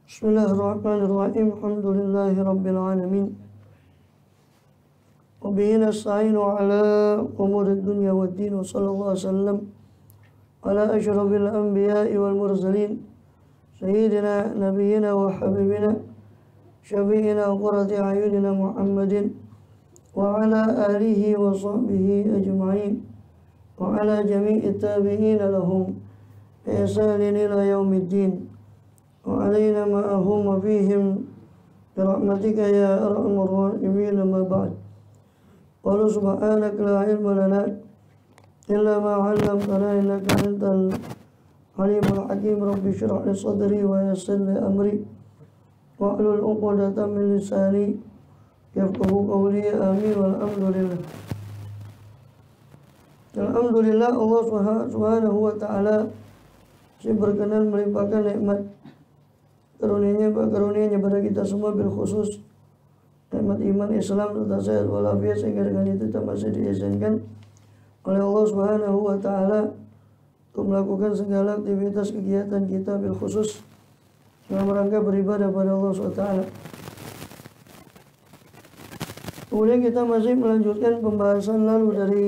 Bismillahirrahmanirrahim. Alhamdulillahi rabbil alamin. Wa bihi nasta'inu ala umuri dunya waddin. Wa sallallahu alaihi wasallam ala asyrafil anbiya'i wal mursalin sayyidina nabiyyina wa habibina syafi'ina wa qurrati a'yunina Muhammadin wa ala alihi wa sahbihi ajma'in wa ala jami'i tabi'ina lahum bi ihsanin ila yaumiddin. وعلينا معهم وفيهم برحمتك يا أرحم الراحمين. ما بعد قالوا سبحانك لا علم لنا إلا ما علمتنا إنك أنت العليم الحكيم. رب اشرح لي صدري ويسر لي أمري واحلل عقدة من لساني يفقهوا قولي آمين. والحمد لله. Alhamdulillah, Allah Subhanahu wa Ta'ala berkenan melimpahkan nikmat karunia-Nya pada kita semua, bil khusus nikmat iman, Islam serta sehat walafiat, sehingga dengan itu kita masih diizinkan oleh Allah Subhanahu wa Ta'ala untuk melakukan segala aktivitas kegiatan kita bil khusus dalam rangka beribadah pada Allah Subhanahu wa Ta'ala. Kemudian kita masih melanjutkan pembahasan lalu dari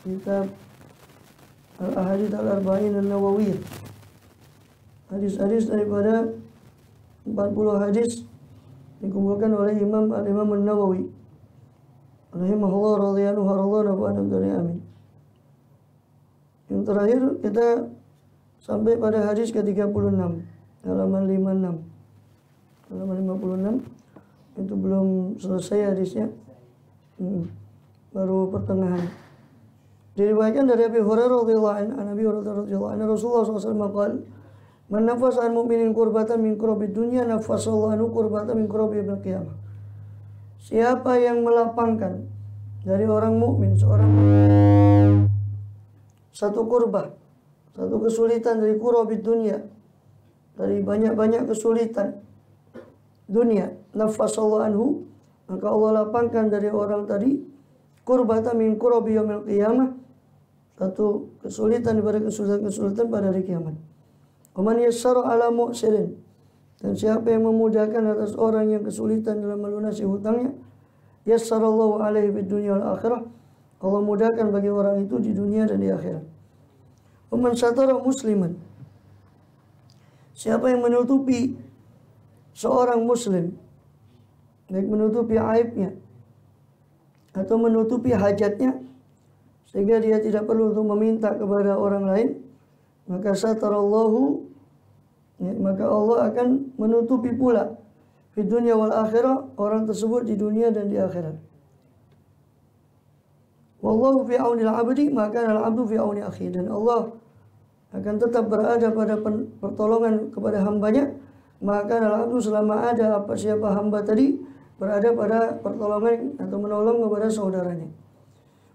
kitab Al-Ahadits Al-Arba'in An-Nawawiyah, hadis-hadis daripada 40 hadis dikumpulkan oleh Imam An-Nawawi rahimahullah radhiyallahu anhu. Amin. Yang terakhir kita sampai pada hadis ke-36, halaman 56. Halaman 56 itu belum selesai hadisnya. Baru pertengahan. Diriwayatkan dari Abi Hurairah radhiyallahu anhu, Rasulullah SAW qala, man nafasa an mu'minin kurbatan min kurabi dunya nafasallahu anhu kurbatan min kurabi yaumil qiyamah. Siapa yang melapangkan dari orang mukmin, seorang satu kurbah, satu kesulitan dari kurabi dunya, dari banyak-banyak kesulitan dunia, nafasallahu anhu, maka Allah lapangkan dari orang tadi kurbatan min kurabi yaumil qiyamah, satu kesulitan daripada kesulitan pada hari kiamat. Waman yassara ala mu'sirin, dan siapa yang memudahkan atas orang yang kesulitan dalam melunasi hutangnya, yassarallahu alaihi fid dunya wal akhirah, Allah mudahkan bagi orang itu di dunia dan di akhirat. Waman satara musliman, siapa yang menutupi seorang muslim, baik menutupi aibnya atau menutupi hajatnya sehingga dia tidak perlu untuk meminta kepada orang lain, maka satarallahu, maka Allah akan menutupi pula di dunia wal akhirah orang tersebut di dunia dan di akhirat. Wallahu fi auni al-'abdi maka al-'abdu fi auni akhi, dan Allah akan tetap berada pada pertolongan kepada hambanya, maka al-'abdu selama ada siapa hamba tadi berada pada pertolongan atau menolong kepada saudaranya.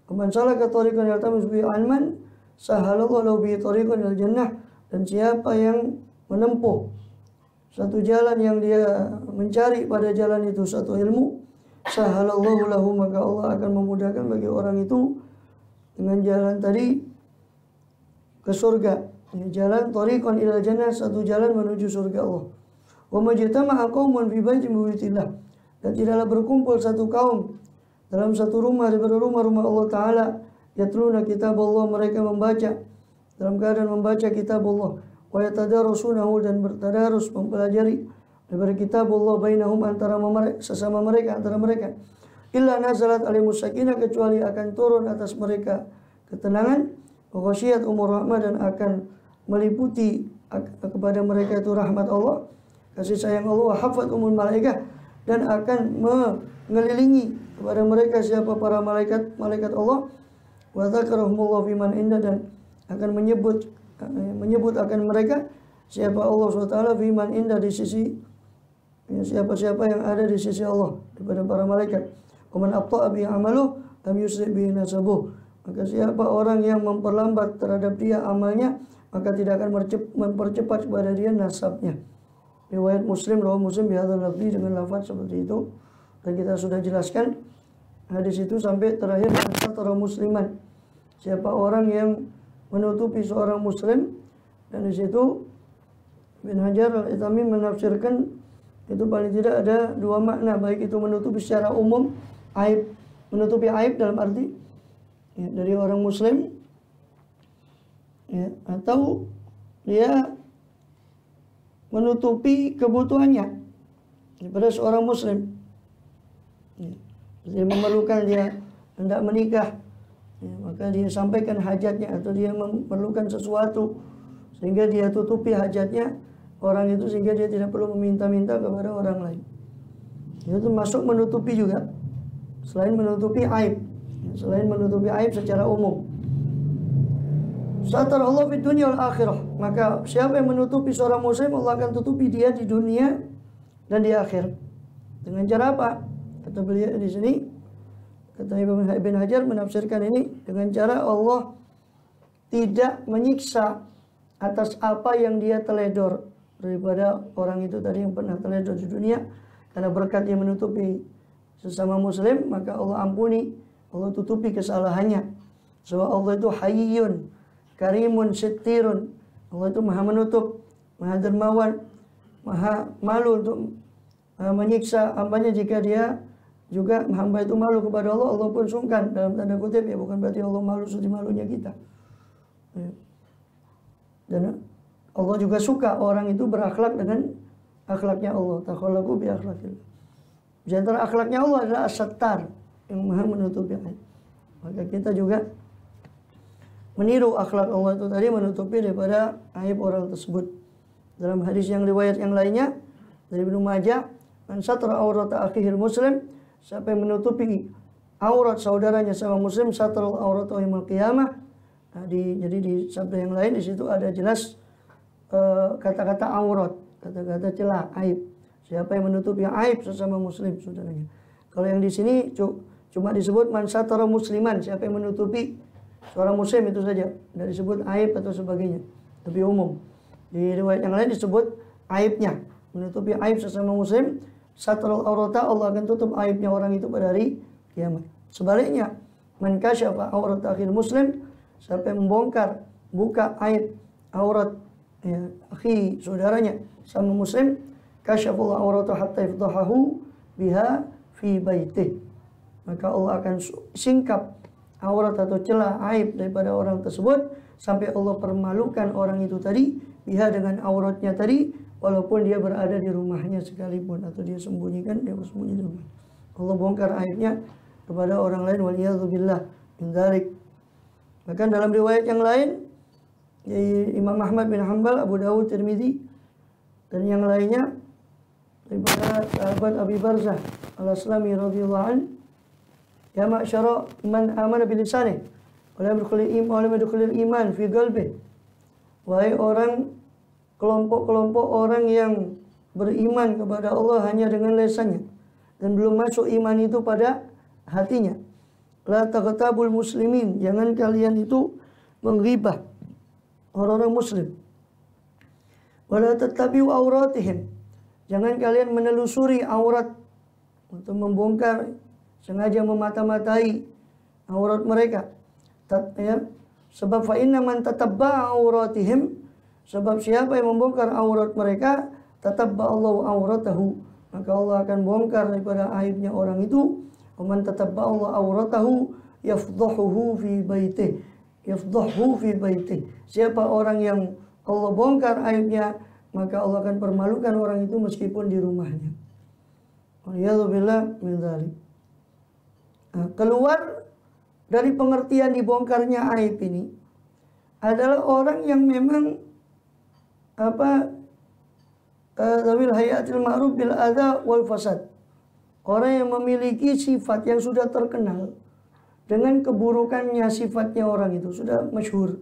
Man salaka tariqan yaltamisu bihi 'ilman sahalallahu lahu bihi tariqan ilal jannah, dan siapa yang menempuh satu jalan yang dia mencari pada jalan itu satu ilmu, sahalallahu lahu, maka Allah akan memudahkan bagi orang itu dengan jalan tadi ke surga. Jalan tariqan ilal jannah, satu jalan menuju surga Allah. Wa majtama'a qaumun fi baitin min buyutillah, dan tidaklah berkumpul satu kaum dalam satu rumah daripada rumah-rumah Allah Ta'ala, yatluna kitab Allah, mereka membaca dalam keadaan membaca kitab Allah, wa yatadarasunahu, dan bertadarus mempelajari daripada kitab Allah, bainahum, antara sesama mereka, antara mereka, illa nazalat alaihimus sakinah, kecuali akan turun atas mereka ketenangan, wa ghasyiyat umur rahmah, dan akan meliputi kepada mereka itu rahmat Allah, kasih sayang Allah, wa hafat umul malaikah, dan akan mengelilingi kepada mereka siapa para malaikat Allah, wa dzakarahumullahu fiman indah, dan akan menyebut akan mereka siapa Allah SWT fiman indah, di sisi siapa-siapa yang ada di sisi Allah daripada para malaikat. Wa man abta'a bi amaluh lam yusri bi nasabuh, maka siapa orang yang memperlambat terhadap dia amalnya, maka tidak akan mempercepat kepada dia nasabnya. Riwayat Muslim, rawah Muslim bihadzal lafzi, dengan lafaz seperti itu. Dan kita sudah jelaskan hadis itu sampai terakhir, antara musliman, siapa orang yang menutupi seorang muslim, dan di situ Ibn Hajar Al-Haythami menafsirkan itu paling tidak ada dua makna, baik itu menutupi secara umum aib, menutupi aib dalam arti ya, dari orang muslim ya, atau dia menutupi kebutuhannya daripada seorang muslim ya, dia memerlukan, dia hendak menikah ya, maka dia sampaikan hajatnya, atau dia memerlukan sesuatu sehingga dia tutupi hajatnya orang itu, sehingga dia tidak perlu meminta-minta kepada orang lain. Itu masuk menutupi juga, selain menutupi aib, selain menutupi aib secara umum. Satar Allah di dunia wal akhirah, maka siapa yang menutupi seorang muslim, Allah akan tutupi dia di dunia dan di akhir. Dengan cara apa? Kata beliau di sini, kata Ibn Hajar menafsirkan ini dengan cara Allah tidak menyiksa atas apa yang dia teledor daripada orang itu tadi yang pernah teledor di dunia, karena berkat dia menutupi sesama muslim, maka Allah ampuni, Allah tutupi kesalahannya. Sebab Allah itu hayyun karimun sittirun, Allah itu maha menutup, maha dermawan, maha malu untuk menyiksa hambanya jika dia juga hamba itu malu kepada Allah. Allah pun sungkan, dalam tanda kutip ya, bukan berarti Allah malu seperti malunya kita ya. Dan Allah juga suka orang itu berakhlak dengan akhlaknya Allah. Takhallaqu bi akhlaqillah. Di antara akhlaknya Allah adalah as-sattar, yang maha menutupi aib. Maka kita juga meniru akhlak Allah itu tadi, menutupi daripada aib orang tersebut. Dalam hadis yang riwayat yang lainnya dari Ibnu Majah, man satara aurata akhihil muslim, siapa yang menutupi aurat saudaranya sama muslim, satara aurata yaumil qiyamah. Nah, jadi di sabda yang lain di situ ada jelas kata-kata aurat, kata-kata celah, aib. Siapa yang menutupi aib sesama muslim saudaranya. Kalau yang di sini cuma disebut man satara musliman, siapa yang menutupi seorang muslim itu saja, tidak disebut aib atau sebagainya, lebih umum. Di riwayat yang lain disebut aibnya, menutupi aib sesama muslim. Satrul aurata, Allah akan tutup aibnya orang itu pada hari kiamat. Sebaliknya, man kasyafa aurata akhil muslim, siapa yang membongkar, buka aib aurat ya, akhi saudaranya sama muslim, kasyafullah aurata hatta yafdahahu biha fi baitih, maka Allah akan singkap aurat atau celah aib daripada orang tersebut sampai Allah permalukan orang itu tadi biha dengan auratnya tadi, walaupun dia berada di rumahnya sekalipun, atau dia sembunyikan, dia bersembunyi di rumah. Allah bongkar aibnya kepada orang lain, waliyadzubillah min dzalik. Bahkan dalam riwayat yang lain dari Imam Ahmad bin Hanbal, Abu Dawud, Tirmidzi dan yang lainnya daripada sahabat Abi Barzah Al-Aslami radhiyallahu an, ya ma'syara man amana bil lisani wa lam yadkhulul iman fi qalbi, wahai orang, kelompok-kelompok orang yang beriman kepada Allah hanya dengan lisannya dan belum masuk iman itu pada hatinya. La taghtabul muslimin, jangan kalian itu menghibah orang-orang muslim. Wala tattabi'u auratihim, jangan kalian menelusuri aurat untuk membongkar, sengaja memata-matai aurat mereka. Sebab fa inna man tatabba'a auratihim, sebab siapa yang membongkar aurat mereka, tatabba Allahu auratahu, maka Allah akan bongkar daripada aibnya orang itu. Man tatabba Allah auratahu yafdahuhu fi baitih, yafdahu fi baitih. Siapa orang yang Allah bongkar aibnya, maka Allah akan permalukan orang itu meskipun di rumahnya. Waliyadzubillah min dzalik. Keluar dari pengertian dibongkarnya aib ini adalah orang yang memang zawil hayatil ma'ruf bil adza wal fasad, orang yang memiliki sifat yang sudah terkenal dengan keburukannya, sifatnya orang itu sudah masyhur,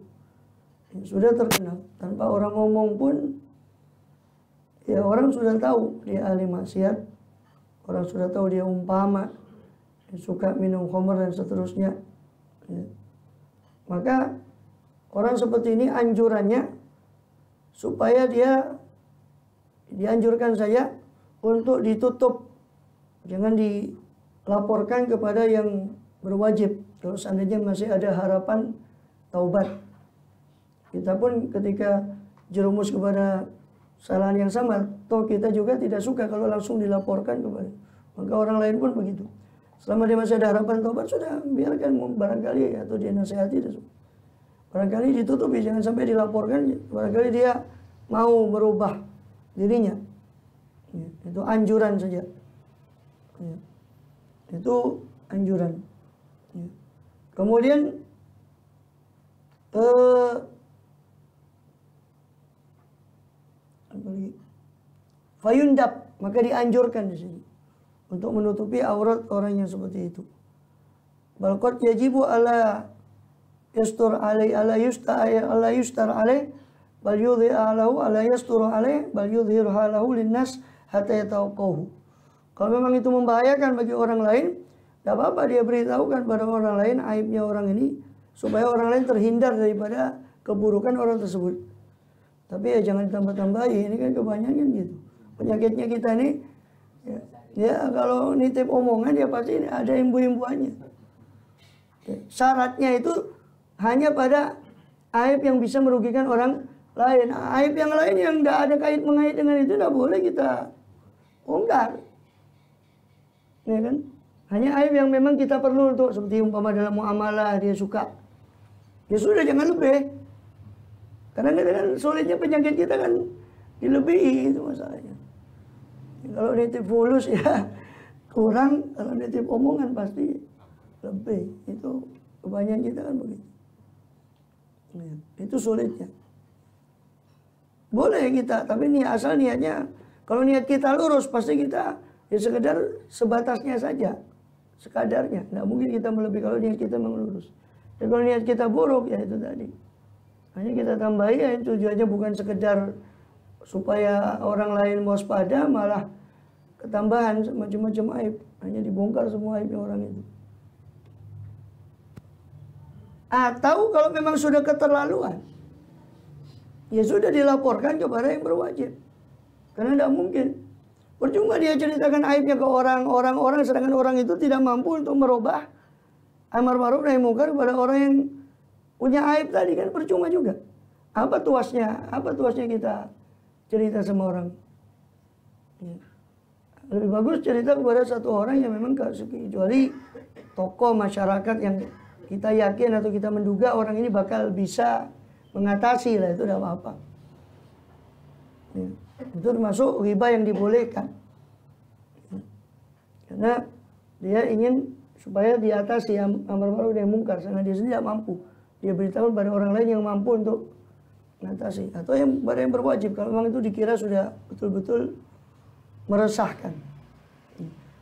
sudah terkenal, tanpa orang ngomong pun ya orang sudah tahu dia ahli maksiat, orang sudah tahu dia umpama, dia suka minum khamr dan seterusnya ya. Maka orang seperti ini anjurannya supaya dia dianjurkan saja untuk ditutup, jangan dilaporkan kepada yang berwajib kalau seandainya masih ada harapan taubat. Kita pun ketika jerumus kepada kesalahan yang sama. Toh kita juga tidak suka kalau langsung dilaporkan kepada. Maka orang lain pun begitu. Selama dia masih ada harapan tobat, sudah biarkan barangkali atau dia nasihati. Barangkali ditutupi, jangan sampai dilaporkan. Barangkali dia mau merubah dirinya. Ya, itu anjuran saja. Ya, itu anjuran. Ya. Kemudian fayundab, maka dianjurkan di sini untuk menutupi aurat orang yang seperti itu. Balqad yajibu ala yastur alai ala yustar alai bal yudhi'a lahu ala yastur alai bal yudhirha lahu linnas hatta yatawaqahu. Kalau memang itu membahayakan bagi orang lain, tidak apa-apa dia beritahukan pada orang lain aibnya orang ini supaya orang lain terhindar daripada keburukan orang tersebut. Tapi ya jangan ditambah-tambahi, ini kan kebanyakan gitu. Penyakitnya kita ini ya kalau nitip omongan ya pasti ada imbu-imbuannya. Ya, syaratnya itu hanya pada aib yang bisa merugikan orang lain. Aib yang lain yang tidak ada kait-mengait dengan itu tidak boleh kita bongkar. Ya kan? Hanya aib yang memang kita perlu untuk, seperti umpama dalam muamalah dia suka. Ya sudah, jangan lebih. Karena kan sulitnya penyakit kita kan dilebihi, itu masalahnya. Ya, kalau nitip fulus ya kurang, kalau nitip omongan pasti lebih. Itu kebanyakan kita kan begitu. Ya, itu sulitnya. Boleh kita, tapi asal niatnya, kalau niat kita lurus pasti kita ya sekedar sebatasnya saja, sekadarnya. Nggak mungkin kita melebihi kalau niat kita melurus. Dan kalau niat kita buruk ya itu tadi. Hanya kita tambahi ya tujuannya bukan sekedar supaya orang lain waspada, malah ketambahan macam-macam aib. Hanya dibongkar semua aibnya orang itu. Atau kalau memang sudah keterlaluan, ya sudah dilaporkan kepada yang berwajib. Karena tidak mungkin. Percuma dia ceritakan aibnya ke orang-orang, sedangkan orang itu tidak mampu untuk merubah amar ma'ruf nahi munkar kepada orang yang punya aib tadi, kan percuma juga. Apa tuasnya? Apa tuasnya kita cerita sama orang? Ya. Lebih bagus cerita kepada satu orang yang memang kecuali tokoh masyarakat yang kita yakin atau kita menduga orang ini bakal bisa mengatasi lah, itu tidak apa-apa. Ya. Itu termasuk riba yang dibolehkan. Ya. Karena dia ingin supaya diatasi amar ma'ruf nahi munkar, karena dia sendiri tidak mampu. Dia beritahu pada orang lain yang mampu untuk mengatasi, atau pada yang berwajib kalau memang itu dikira sudah betul-betul meresahkan.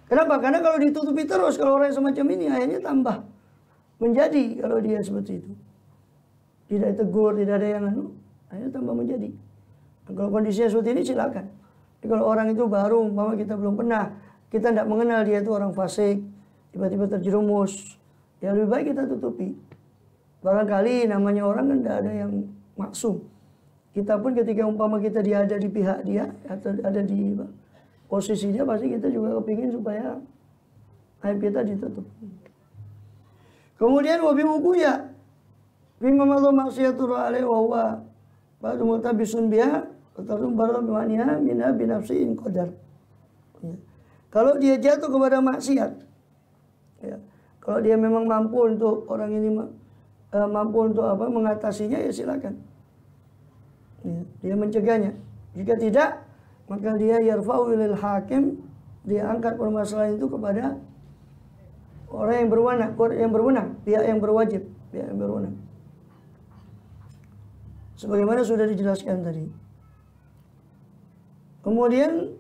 Kenapa? Karena kalau ditutupi terus, kalau orang semacam ini akhirnya tambah menjadi, kalau dia seperti itu. Tidak tegur, tidak ada yang akhirnya tambah menjadi. Dan kalau kondisinya seperti ini silakan. Jadi kalau orang itu baru, umpama kita belum pernah, kita tidak mengenal dia itu orang fasik, tiba-tiba terjerumus, ya lebih baik kita tutupi. Barangkali namanya orang kan tidak ada yang maksum. Kita pun ketika umpama kita ada di pihak dia atau ada di posisi dia, pasti kita juga kepingin supaya aib kita ditutup. Kemudian wabi buku ya, bima malu maksiatur alaihi wa huwa ba'du mutabisun biha atarum baru bimaniha minha binafsiin qadar. Ya. Kalau dia jatuh kepada maksiat, ya, kalau dia memang mampu untuk orang ini mampu untuk mengatasinya, ya silakan. Ya, dia mencegahnya. Jika tidak, maka dia yarfa'u ilal hakim, dia angkat permasalahan itu kepada orang yang berwenang, pihak yang berwajib, pihak yang berwenang. Sebagaimana sudah dijelaskan tadi. Kemudian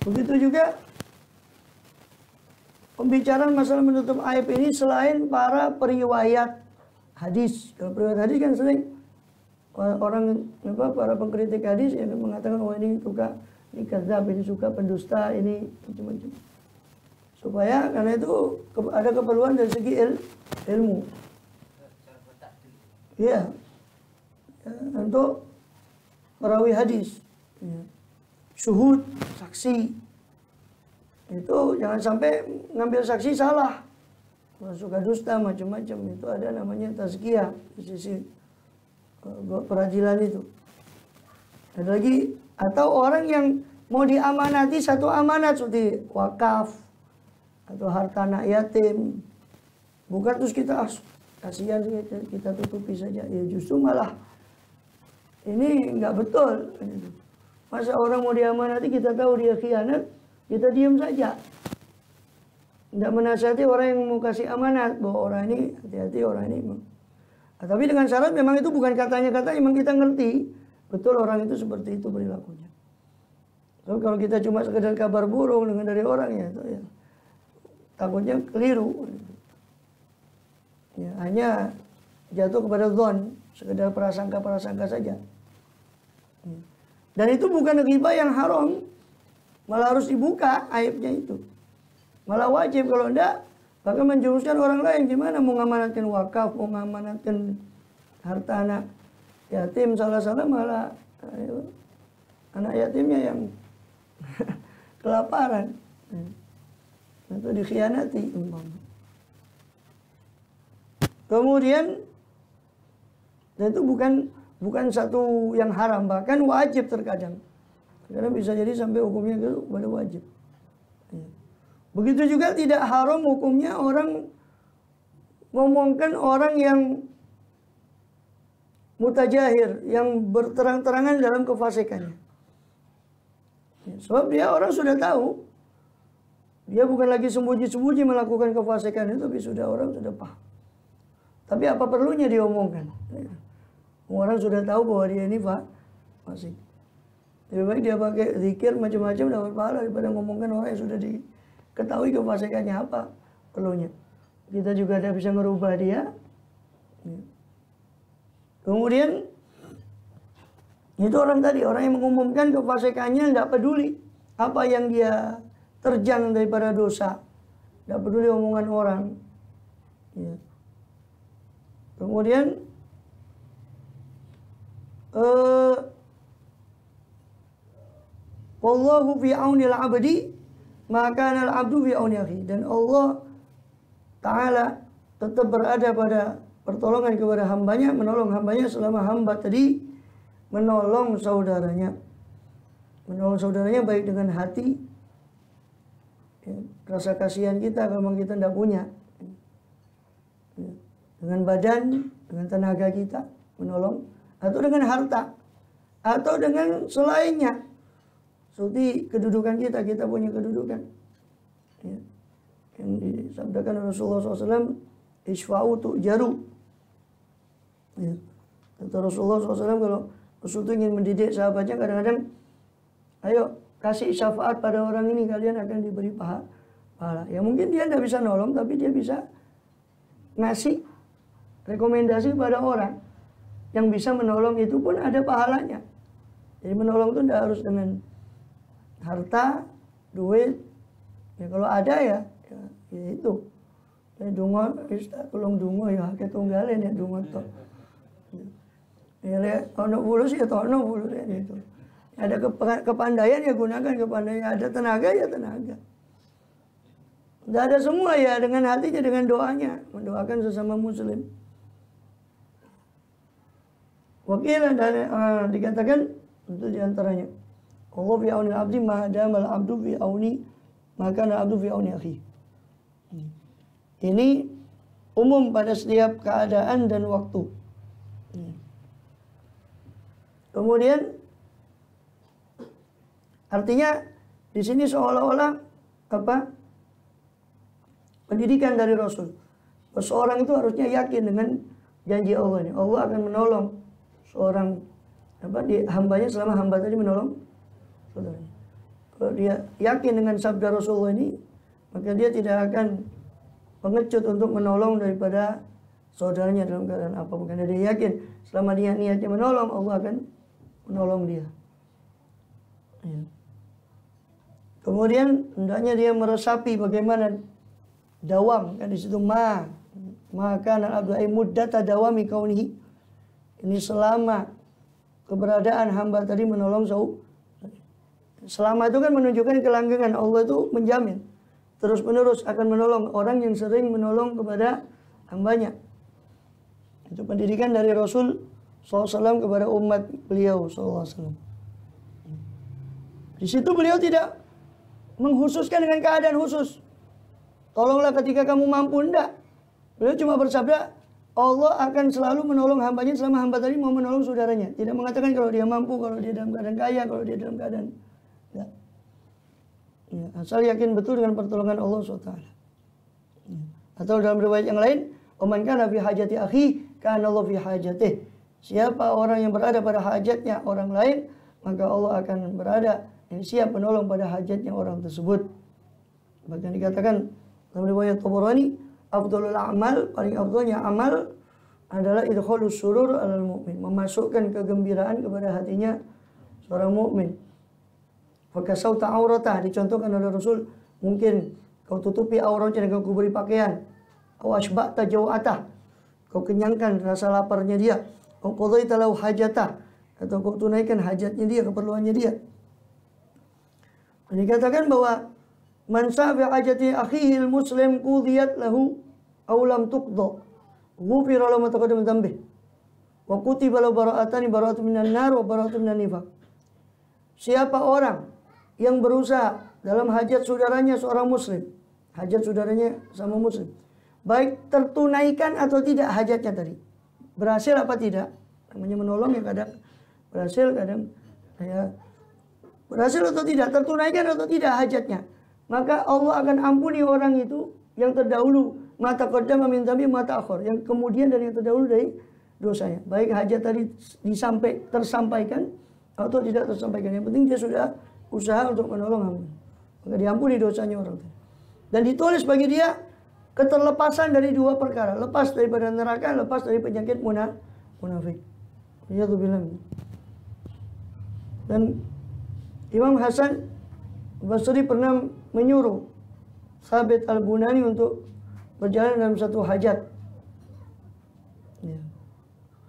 begitu juga pembicaraan masalah menutup aib ini selain para periwayat hadis. Kalau periwayat hadis kan sering orang para pengkritik hadis yang mengatakan ini suka, ini kadzab, ini suka pendusta, ini macam-macam. Supaya karena itu ada keperluan dari segi ilmu. Ya, untuk perawi hadis. Ya. Syuhud, saksi. Itu jangan sampai ngambil saksi salah. Suka dusta macam-macam, itu ada namanya tazkiyah di sisi peradilan itu. Ada lagi, atau orang yang mau diamanati satu amanat seperti wakaf atau harta anak yatim, bukan terus kita kasihan kita tutupi saja, ya justru malah ini nggak betul. Masa orang mau diamanati kita tahu dia khianat, kita diam saja, tidak menasihati orang yang mau kasih amanat bahwa orang ini hati-hati, orang ini. Tapi dengan syarat memang itu bukan katanya-kata, memang kita ngerti betul orang itu seperti itu perilakunya. So, kalau kita cuma sekedar kabar burung dengan dari orang ya, itu ya takutnya keliru. Ya, hanya jatuh kepada zon, sekedar prasangka-prasangka saja. Dan itu bukan ghibah yang haram, malah harus dibuka aibnya itu. Malah wajib, kalau enggak bahkan menjuruskan orang lain. Gimana mau ngamanatkan wakaf, mau ngamanatkan harta anak yatim, salah-salah malah anak yatimnya yang kelaparan atau dikhianati. Kemudian, dan itu bukan satu yang haram, bahkan wajib terkadang. Karena bisa jadi sampai hukumnya itu pada wajib. Begitu juga tidak haram hukumnya orang ngomongkan orang yang mutajahir, yang berterang-terangan dalam kefasikannya. Sebab dia orang sudah tahu, dia bukan lagi sembunyi-sembunyi melakukan kefasikan itu, tapi orang sudah paham. Tapi apa perlunya diomongkan? Orang sudah tahu bahwa dia ini fasik. Lebih baik dia pakai zikir macam-macam dapat pahala daripada ngomongkan orang yang sudah diketahui kefasikannya. Apa perlunya? Kita juga tidak bisa merubah dia. Kemudian itu orang tadi, orang yang mengumumkan kefasikannya tidak peduli apa yang dia terjang daripada dosa, tidak peduli omongan orang. Ya. Kemudian wallahu fi auni al-abdi maka al-abdu fi auni akhi, dan Allah Ta'ala tetap berada pada pertolongan kepada hambanya, menolong hambanya selama hamba tadi menolong saudaranya. Menolong saudaranya baik dengan hati, ya, rasa kasihan kita kalau memang kita tidak punya, ya, dengan badan, dengan tenaga kita menolong, atau dengan harta, atau dengan selainnya. Seperti kedudukan kita punya kedudukan, ya, yang disabdakan Rasulullah SAW, isfa'u tu'jaru. Ya. Kata Rasulullah SAW, kalau Rasul itu ingin mendidik sahabatnya, kadang-kadang, ayo kasih syafaat pada orang ini, kalian akan diberi pahala. Ya mungkin dia tidak bisa nolong, tapi dia bisa ngasih rekomendasi pada orang yang bisa menolong, itu pun ada pahalanya. Jadi menolong itu tidak harus dengan harta, duit. Ya kalau ada ya itu. Ya dungo, tolong dungo ya, ketunggalin ya dungo toh. Ya lihat, ono bulus ya tono bulus ya itu. Ada kepandaian ya gunakan kepandaian, ada tenaga ya tenaga. Tidak ada semua ya dengan hatinya, dengan doanya, mendoakan sesama muslim. Wakilan dan dikatakan itu diantaranya. Allah fi auni al-abdi ma damal abdu fi auni maka al-abdu fi auni akhi. Ini umum pada setiap keadaan dan waktu. Kemudian artinya di sini seolah-olah apa? Pendidikan dari Rasul. Seorang itu harusnya yakin dengan janji Allah ini. Allah akan menolong seorang hambanya selama hamba tadi menolong saudaranya. Kalau dia yakin dengan sabda Rasulullah ini, maka dia tidak akan pengecut untuk menolong daripada saudaranya dalam keadaan apa. Bukan dia yakin selama dia niatnya menolong, Allah akan menolong dia. Ya. Kemudian hendaknya dia meresapi bagaimana dawam, kan di situ maka al-abdu ay muddata dawami kaunihi. Ini selama keberadaan hamba tadi menolong selama itu kan menunjukkan kelanggengan. Allah itu menjamin terus menerus akan menolong orang yang sering menolong kepada hambanya. Itu pendidikan dari Rasul SAW kepada umat beliau SAW. Di situ beliau tidak mengkhususkan dengan keadaan khusus. Tolonglah ketika kamu mampu, enggak. Beliau cuma bersabda, Allah akan selalu menolong hambanya selama hamba tadi mau menolong saudaranya. Tidak mengatakan kalau dia mampu, kalau dia dalam keadaan kaya, kalau dia dalam keadaan enggak. Ya, asal yakin betul dengan pertolongan Allah SWT. Ya. Atau dalam riwayat yang lain, "Oman kana fi hajati akhi, kana Allah fi hajatih." Siapa orang yang berada pada hajatnya orang lain, maka Allah akan berada yang siap menolong pada hajatnya orang tersebut. Bahkan dikatakan dalam riwayat Tabarani, afdhalul amal, paling afdhalnya amal adalah idkhalus surur alal mu'min, memasukkan kegembiraan kepada hatinya seorang mukmin. Fakasauta auratah, dicontohkan oleh Rasul, mungkin kau tutupi auratnya dengan kau beri pakaian. Kau asba'ta jaw'atah, kau kenyangkan rasa laparnya dia. Kau qadaita lahu hajatah, atau kau tunaikan hajatnya dia, keperluannya dia. Dikatakan bahwa man sa'a fi hajati akhihi al-muslim qudiyat lahu aw lam tuqda ghufira lahu ma taqaddama min dhanbihi wa kutiba lahu bara'atun minan nar wa bara'atun minan nifaq. Siapa orang yang berusaha dalam hajat saudaranya seorang muslim, hajat saudaranya sama muslim, baik tertunaikan atau tidak hajatnya tadi, berhasil apa tidak, namanya menolong ya kadang berhasil, kadang ya berhasil atau tidak, tertunaikan atau tidak hajatnya, maka Allah akan ampuni orang itu yang terdahulu, mata qaddama min dhanbi mata akhir, yang kemudian dari yang terdahulu dari dosanya, baik hajat tadi tersampaikan atau tidak tersampaikan, yang penting dia sudah usaha untuk menolong hamba, maka diampuni dosanya orang itu. Dan ditulis bagi dia keterlepasan dari dua perkara, lepas daripada neraka, lepas dari penyakit munafik. Ya bilang. Dan Imam Hasan Basri pernah menyuruh Thabit Al-Bunani untuk berjalan dalam satu hajat. Ya.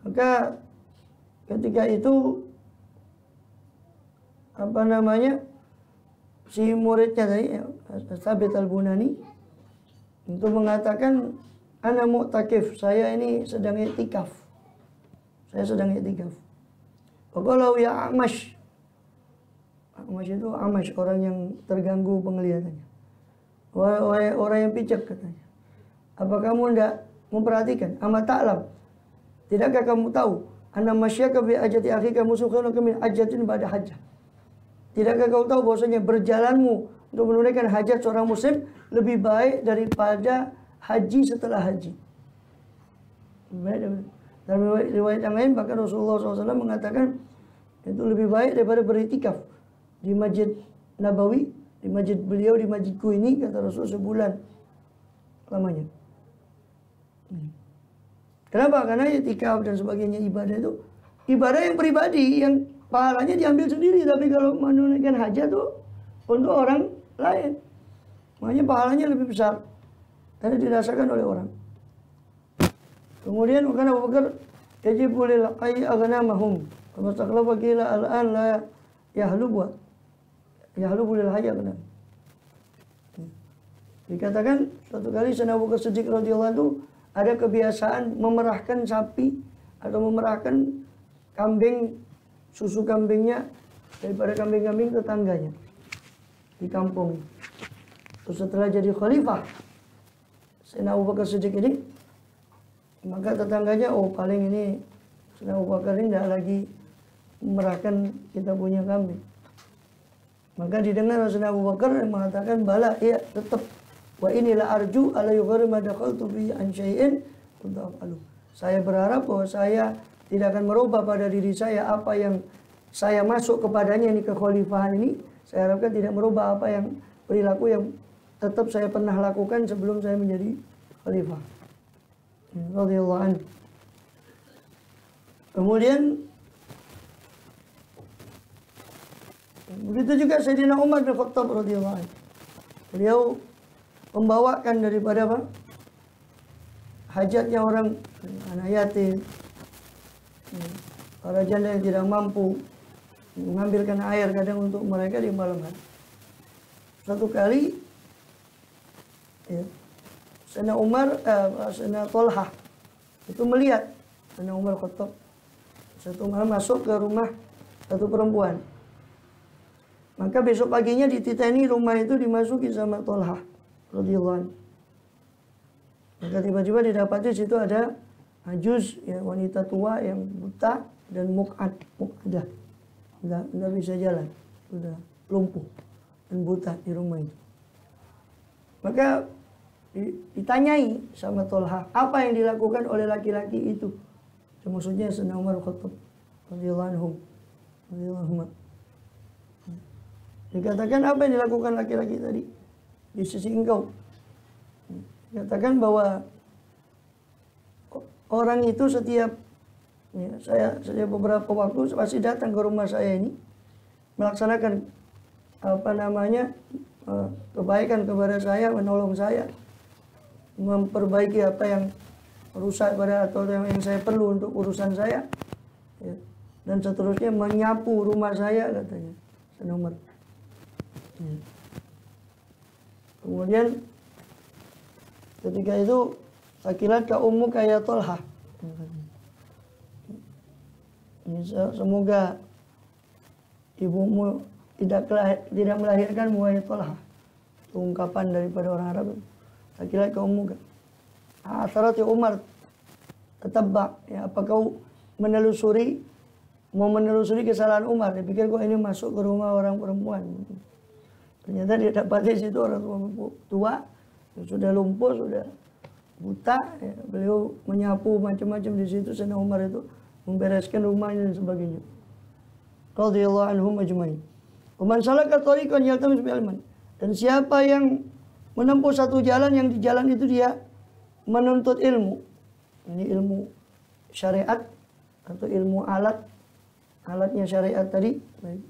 Maka ketika itu si muridnya tadi, Thabit Al-Bunani, untuk mengatakan, ana mu'takif, saya ini sedang i'tikaf. Saya sedang i'tikaf. Faqalau ya Amash. Amash itu Amash, orang yang terganggu penglihatannya. Orang yang picek katanya. Apa kamu tidak memperhatikan? Ama ta'lam. Tidakkah kamu tahu? Anna masyaka bi ajati akhika musukhun min ajatin ba'da hajjah. Tidakkah kau tahu bahwasanya berjalanmu untuk menunaikan hajat seorang muslim lebih baik daripada haji setelah haji. Dalam riwayat yang lain bahkan Rasulullah SAW mengatakan itu lebih baik daripada beriktikaf di Masjid Nabawi, di masjid beliau, di masjidku ini, kata Rasul, sebulan lamanya. Kenapa? Karena iktikaf dan sebagainya ibadah itu ibadah yang pribadi, yang pahalanya diambil sendiri. Tapi kalau menunaikan hajat itu untuk orang lain, makanya pahalanya lebih besar karena dirasakan oleh orang. Kemudian karena Abu Bakar yajibu lil qayy aghnamahum wa taqlaba qila al-an la yahlubu lil hayy aghnam. Dikatakan suatu kali Sayyidina Abu Bakar Siddiq radhiyallahu anhu ada kebiasaan memerahkan sapi atau memerahkan kambing, susu kambingnya daripada kambing-kambing tetangganya di kampung. Terus setelah jadi khalifah Sayyidina Abu Bakar Siddiq ini, maka tetangganya, oh paling ini Sayyidina Abu Bakar ini tidak lagi memerahkan kita punya kambing. Maka didengar Sayyidina Abu Bakar yang mengatakan, bala, iya tetap. Wa inilah arju ala yugharima dakhaltu fi an syai'in kuntu af'alu. Saya berharap bahwa saya tidak akan merubah pada diri saya apa yang saya masuk kepadanya ini, kekhalifahan ini. Saya harapkan tidak merubah apa yang perilaku yang tetap saya pernah lakukan sebelum saya menjadi khalifah. Radhiyallahu anhu. Kemudian begitu juga Sayyidina Umar bin Khattab radhiyallahu anhu. Beliau membawakan daripada apa? Hajatnya orang, anak yatim, para janda yang tidak mampu, mengambilkan air kadang untuk mereka di malam hari. Suatu kali ya, Sayyidina Tolhah itu melihat Sayyidina Umar Khattab Satu malam masuk ke rumah satu perempuan. Maka besok paginya dititeni rumah itu dimasuki sama Tolha radhiyallahu anhu. Maka tiba-tiba didapati situ ada ajuz, ya, wanita tua yang buta dan muqadah, nggak bisa jalan, sudah lumpuh dan buta di rumah itu. Maka ditanyai sama Tolha, apa yang dilakukan oleh laki-laki itu? Maksudnya Sayyidina Umar Khattab radhiyallahu anhu. Dikatakan apa yang dilakukan laki-laki tadi di sisi engkau? Dikatakan bahwa orang itu setiap saya beberapa waktu pasti datang ke rumah saya ini melaksanakan kebaikan kepada saya, menolong saya, memperbaiki apa yang rusak atau yang saya perlu untuk urusan saya, ya. Dan seterusnya menyapu rumah saya, katanya Sayyidina Umar. Ya. Kemudian ketika itu sakilat ka ummu kaya Tolha. Semoga ibumu tidak melahirkan wahai Tolha. Itu ungkapan daripada orang Arab. Sakilat ka ummu. Asarati Umar tetap, ya, apa kau mau menelusuri kesalahan Umar? Dipikir kok ini masuk ke rumah orang perempuan. Ternyata dia dapati situ orang tua, sudah lumpuh, sudah buta, ya. Beliau menyapu macam-macam di situ. Sayyidina Umar itu membereskan rumahnya dan sebagainya. Radhiyallahu anhum ajmain. Wa man salaka tariqan yaltamis bihi ilman. Dan siapa yang menempuh satu jalan, yang di jalan itu dia menuntut ilmu. Ini ilmu syariat atau ilmu alatnya syariat tadi, baik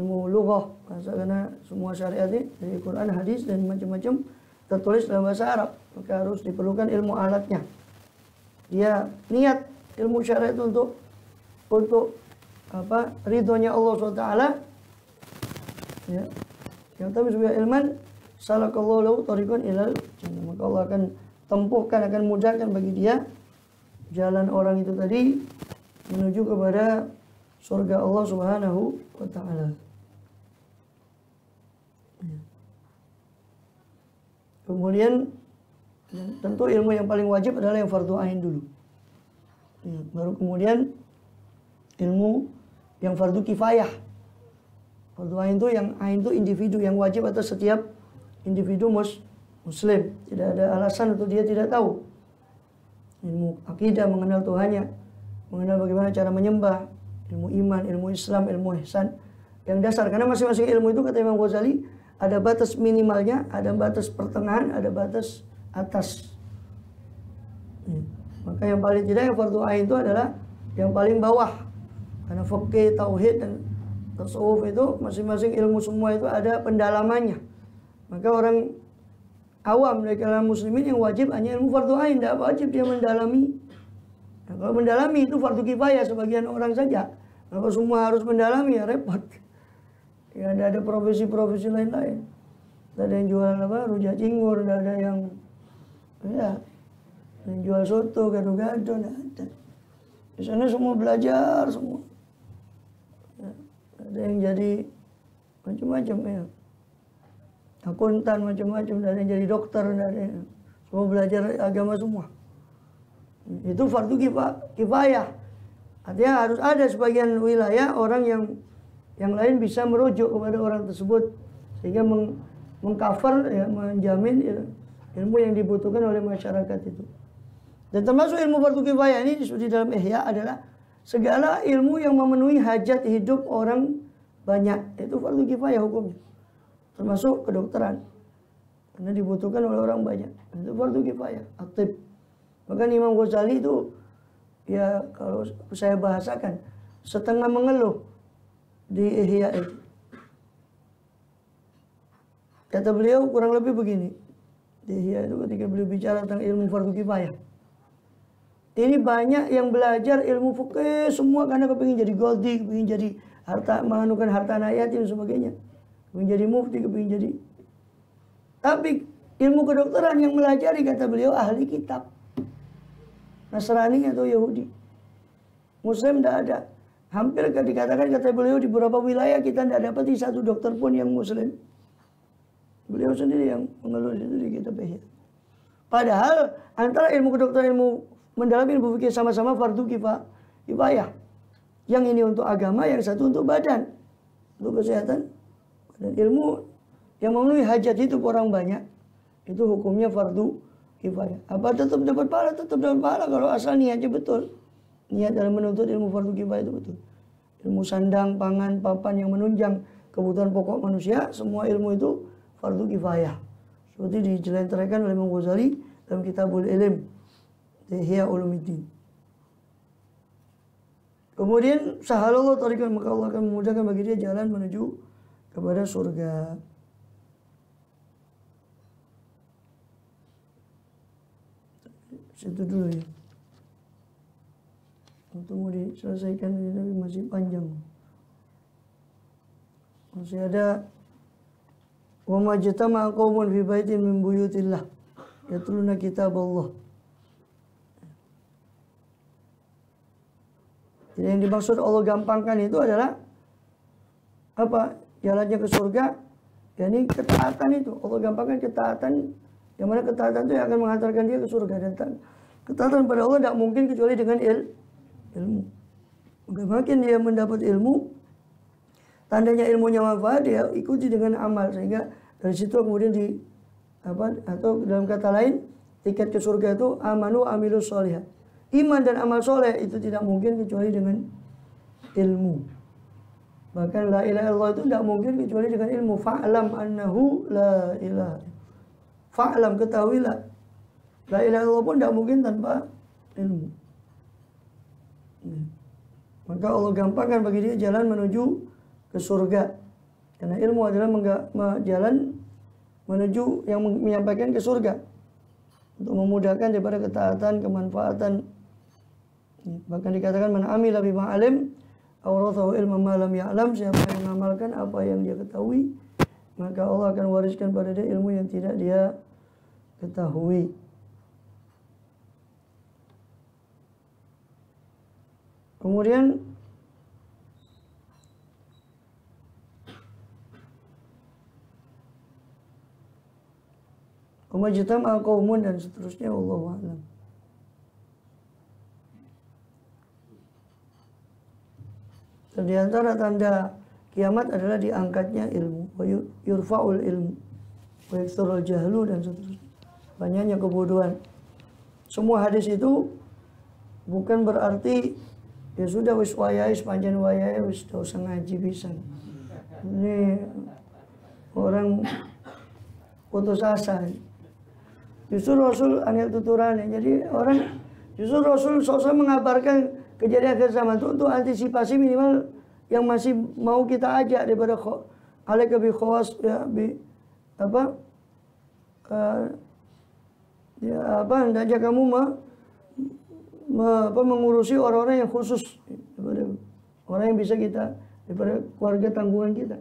ilmu lughah, karena semua syariat ini dari Quran, hadis dan macam-macam tertulis dalam bahasa Arab, maka harus diperlukan ilmu alatnya. Dia niat ilmu syariat untuk ridhonya Allah SWT, ya. Yang tapi sebagai ilman salakallahu lahu tariqan ilal jannah, maka Allah akan tempuhkan, akan mudahkan bagi dia jalan orang itu tadi menuju kepada surga Allah Subhanahu wa ta'ala. Kemudian tentu ilmu yang paling wajib adalah yang fardu ain dulu. Ya, baru kemudian ilmu yang fardu kifayah. Fardu ain itu individu yang wajib atas setiap individu muslim. Tidak ada alasan untuk dia tidak tahu. Ilmu akidah, mengenal Tuhannya, mengenal bagaimana cara menyembah, ilmu iman, ilmu Islam, ilmu ihsan yang dasar. Karena masing-masing ilmu itu, kata Imam Ghazali, ada batas minimalnya, ada batas pertengahan, ada batas atas. Ya. Maka yang paling tidak, yang fardu ain itu adalah yang paling bawah. Karena fikih, tauhid dan tasawuf itu masing-masing ilmu semua itu ada pendalamannya. Maka orang awam dari kalangan muslimin yang wajib hanya ilmu fardu ain, tidak wajib dia mendalami. Nah, kalau mendalami itu fardu kifayah sebagian orang saja. Kalau semua harus mendalami, ya repot. Ya ada profesi-profesi lain-lain. Tidak ada yang jual rujak cingur, tidak ada yang jual soto, gado-gado, tidak ada. Di sana semua belajar semua. Ya, ada yang jadi macam-macam, ya. Akuntan macam-macam, ada yang jadi dokter, ada yang semua belajar agama semua. Itu fardu kifayah. Artinya harus ada sebagian wilayah orang yang lain bisa merujuk kepada orang tersebut sehingga mengcover, ya, menjamin ilmu yang dibutuhkan oleh masyarakat itu. Dan termasuk ilmu fardu kifayah ini di dalam Ihya adalah segala ilmu yang memenuhi hajat hidup orang banyak, itu fardu kifayah hukumnya. Termasuk kedokteran, karena dibutuhkan oleh orang banyak, itu fardu kifayah. Atib. Bahkan Imam Ghazali itu, ya kalau saya bahasakan, setengah mengeluh di Ihya itu. Kata beliau kurang lebih begini, di Ihya itu ketika beliau bicara tentang ilmu fardu kifayah. Ini banyak yang belajar ilmu fikih semua karena kepingin jadi goldi, kepingin jadi menganukan harta anak yatim dan sebagainya. Kepingin jadi mufti, kepingin jadi. Tapi ilmu kedokteran yang melajari, kata beliau, ahli kitab. Nasrani atau Yahudi. Muslim tidak ada. Hampir dikatakan kata beliau di beberapa wilayah kita tidak dapati satu dokter pun yang Muslim. Beliau sendiri yang mengeluh itu di kitab Ihya. Padahal antara ilmu kedokteran, ilmu mendalami ilmu fikih sama-sama fardu kifayah. Yang ini untuk agama, yang satu untuk badan, untuk kesehatan. Dan ilmu yang memenuhi hajat itu orang banyak, itu hukumnya fardu kifayah. Apa tetap dapat pahala? Tetap dapat pahala kalau asal niatnya betul. Niat dalam menuntut ilmu fardu kifayah itu betul. Ilmu sandang, pangan, papan yang menunjang kebutuhan pokok manusia, semua ilmu itu fardu kifayah. Seperti dijelentarkan oleh Imam Ghazali dalam Kitabul Ilm, Ihya Ulumuddin. Kemudian sahalallahu tariqan, maka Allah akan memudahkan bagi dia jalan menuju kepada surga. Situ dulu ya. Untuk mau diselesaikan ini tapi masih panjang. Masih ada wa majtama'a qaumun fi baitin min buyutillah yatluna kitaballah. Jadi yang dimaksud Allah gampangkan itu adalah apa? Jalannya ke surga, yakni ketaatan itu. Allah gampangkan ketaatan, yang mana ketaatan itu yang akan mengantarkan dia ke surga. Dan ketaatan pada Allah tidak mungkin kecuali dengan ilmu. Maka makin dia mendapat ilmu, tandanya ilmunya manfaat, dia ikuti dengan amal, sehingga dari situ kemudian atau dalam kata lain, tiket ke surga itu amanu amilus sholihat. Iman dan amal soleh itu tidak mungkin kecuali dengan ilmu. Bahkan la ilaha illallah itu tidak mungkin kecuali dengan ilmu. Fa'lam annahu la ilaha. Fa'lam, ketahuilah. La ilaha illallah pun tidak mungkin tanpa ilmu. Maka Allah gampangkan bagi dia jalan menuju ke surga. Karena ilmu adalah jalan menuju yang menyampaikan ke surga. Untuk memudahkan daripada ketaatan, kemanfaatan. Bahkan dikatakan man amila bima alim awrathahu ilma ma lam ya'lam, siapa yang mengamalkan apa yang dia ketahui, maka Allah akan wariskan pada dia ilmu yang tidak dia ketahui. Kemudian majtama'a qaumun dan seterusnya, wallahu a'lam. Dan di antara tanda kiamat adalah diangkatnya ilmu, wa yurfa'ul ilmu, wa yakthurul jahlu dan seterusnya. Banyaknya kebodohan. Semua hadis itu bukan berarti ya sudah wis wayahe sepanjang wayahe wis tau ngaji pisan. Ini orang putus asa. Justru Rasul angel tuturannya. Jadi orang justru Rasul sosok mengabarkan kejadian akhir zaman itu untuk antisipasi minimal yang masih mau kita ajak daripada alaika bi khawas ya bi hendaknya kamu mengurusi orang-orang yang khusus daripada orang yang bisa kita daripada keluarga tanggungan kita.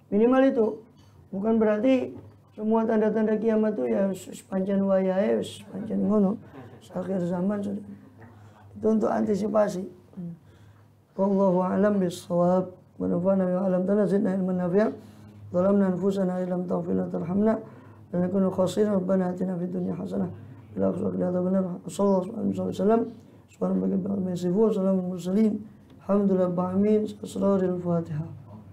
Minimal itu. Bukan berarti semua tanda-tanda kiamat itu ya sepanjang wayahe, sepanjang ngono, akhir zaman sudah. Itu untuk antisipasi. Wallahu a'lam bis-shawab. Wa nafa'na bima 'allamtana zidna ilman nafi'a. Zalamna anfusana illam taghfir lana tarhamna lanakunu khasirin. Rabbana atina fid dunya hasanah wa fil akhirati hasanah. Sallallahu alaihi wasallam. Subhanallahi wa bihamdihi. Alhamdulillah rabbil alamin. Asrarul Fatihah.